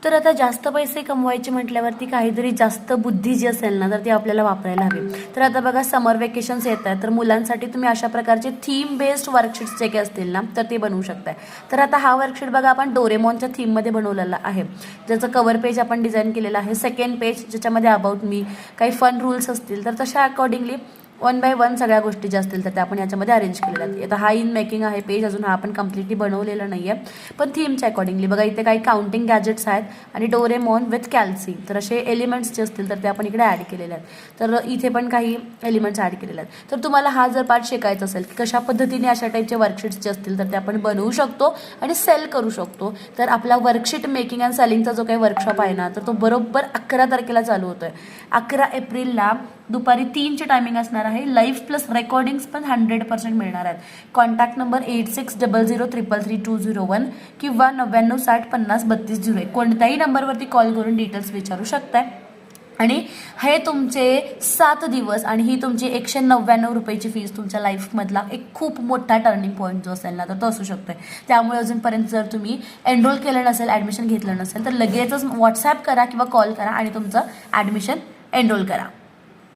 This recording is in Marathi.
तर आता जास्त पैसे कमवायचे म्हटल्यावरती काहीतरी जास्त बुद्धी जी असेल ना तर ती आपल्याला वापरायला हवी. तर आता बघा समर वेकेशन्स येत आहेत, तर मुलांसाठी तुम्ही अशा प्रकारचे थीम बेस्ड वर्कशीट्स जे काही असतील ना तर ते बनवू शकताय. तर आता हा वर्कशीट बघा आपण डोरेमॉनच्या थीममध्ये बनवलेला आहे, ज्याचं कव्हर पेज आपण डिझाईन केलेलं आहे. सेकंड पेज ज्याच्यामध्ये अबाउट मी, काही फन रूल्स असतील तर तशा अकॉर्डिंगली 1 बाय 1 सगळ्या गोष्टी ज्या असतील तर त्या आपण याच्यामध्ये अरेंज केलेल्या आहेत. आता हा इन मेकिंग आहे पेज, अजून हा आपण कम्प्लिटली बनवलेला नाही आहे, पण थीमच्या अकॉर्डिंगली बघा इथे काही काउंटिंग गॅजेट्स आहेत आणि डोरेमॉन विथ कॅल्सी, तर असे एलिमेंट्स जे असतील तर ते आपण इकडे ॲड केलेले आहेत. तर इथे पण काही एलिमेंट्स ॲड केलेले आहेत. तर तुम्हाला हा जर पार्ट शिकायचा असेल की कशा पद्धतीने अशा टाईपचे वर्कशीट्स जे असतील तर ते आपण बनवू शकतो आणि सेल करू शकतो, तर आपला वर्कशीट मेकिंग अँड सेलिंगचा जो काही वर्कशॉप आहे ना तर तो बरोबर 11 तारखेला चालू होतोय. 11 एप्रिलला दुपारी 3ची टायमिंग असणार आहे. लाईव्ह प्लस रेकॉर्डिंग्स पण 100% मिळणार आहेत. कॉन्टॅक्ट नंबर 8600333201 किंवा 9960503201 कोणत्याही नंबरवरती कॉल करून डिटेल्स विचारू शकताय. आणि हे तुमचे 7 दिवस आणि ही तुमची 199 रुपयाची फीस तुमच्या लाईफमधला एक खूप मोठा टर्निंग पॉईंट जो असेल ना तर तो असू शकतो. त्यामुळे अजूनपर्यंत जर तुम्ही एनरोल केलं नसेल, ॲडमिशन घेतलं नसेल तर लगेचच व्हॉट्सॲप करा किंवा कॉल करा आणि तुमचं ॲडमिशन एनरोल करा.